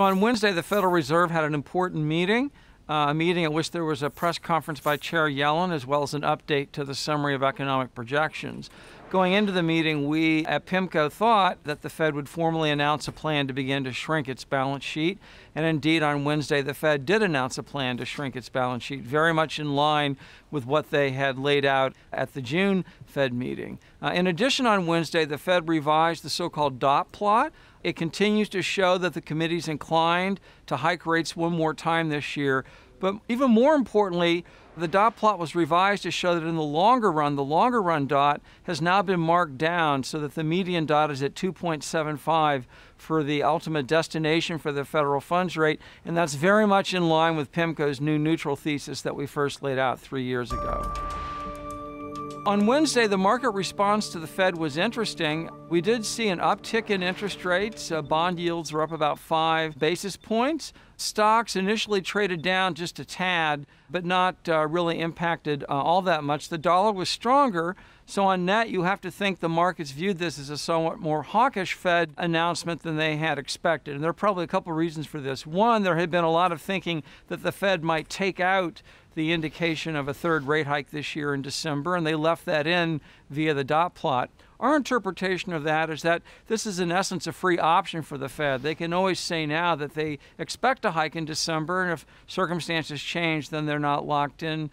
On Wednesday, the Federal Reserve had an important meeting, a meeting at which there was a press conference by Chair Yellen, as well as an update to the summary of economic projections. Going into the meeting, we at PIMCO thought that the Fed would formally announce a plan to begin to shrink its balance sheet. And indeed, on Wednesday, the Fed did announce a plan to shrink its balance sheet, very much in line with what they had laid out at the June Fed meeting. In addition, on Wednesday, the Fed revised the so-called dot plot. It continues to show that the committee's inclined to hike rates one more time this year. But even more importantly, the dot plot was revised to show that in the longer run dot has now been marked down so that the median dot is at 2.75 for the ultimate destination for the federal funds rate. And that's very much in line with PIMCO's new neutral thesis that we first laid out 3 years ago. On Wednesday, the market response to the Fed was interesting. We did see an uptick in interest rates. Bond yields were up about 5 basis points. Stocks initially traded down just a tad, but not really impacted all that much. The dollar was stronger, so on net, you have to think the markets viewed this as a somewhat more hawkish Fed announcement than they had expected. And there are probably a couple reasons for this. One, there had been a lot of thinking that the Fed might take out the indication of a third rate hike this year in December, and they left that in via the dot plot. Our interpretation of that is that this is in essence a free option for the Fed. They can always say now that they expect a hike in December, and if circumstances change, then they're not locked in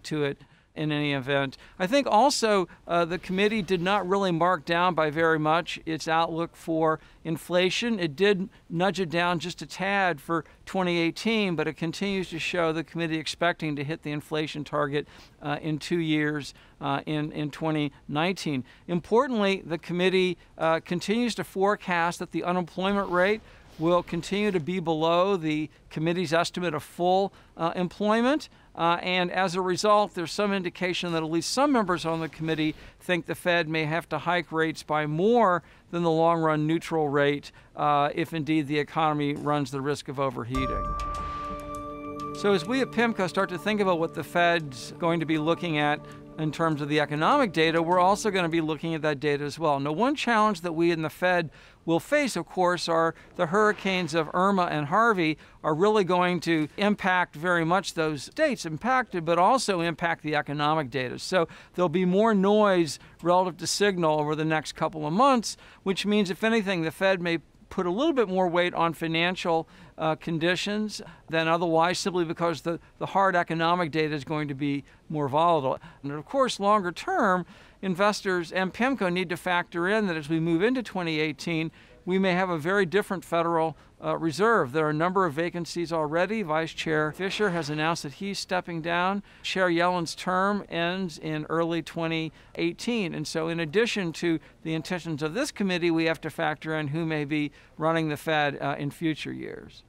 to it in any event. I think also the committee did not really mark down by very much its outlook for inflation. It did nudge it down just a tad for 2018, but it continues to show the committee expecting to hit the inflation target in 2 years in 2019. Importantly, the committee continues to forecast that the unemployment rate will continue to be below the committee's estimate of full employment. And as a result, there's some indication that at least some members on the committee think the Fed may have to hike rates by more than the long-run neutral rate if indeed the economy runs the risk of overheating. So as we at PIMCO start to think about what the Fed's going to be looking at in terms of the economic data, we're also going to be looking at that data as well. Now, one challenge that we in the Fed will face, of course, are the hurricanes of Irma and Harvey are really going to impact very much those states impacted, but also impact the economic data. So there'll be more noise relative to signal over the next couple of months, which means, if anything, the Fed may put a little bit more weight on financial conditions than otherwise, simply because the hard economic data is going to be more volatile. And of course, longer term, investors and PIMCO need to factor in that as we move into 2018, we may have a very different Federal Reserve. There are a number of vacancies already. Vice Chair Fisher has announced that he's stepping down. Chair Yellen's term ends in early 2018. And so in addition to the intentions of this committee, we have to factor in who may be running the Fed in future years.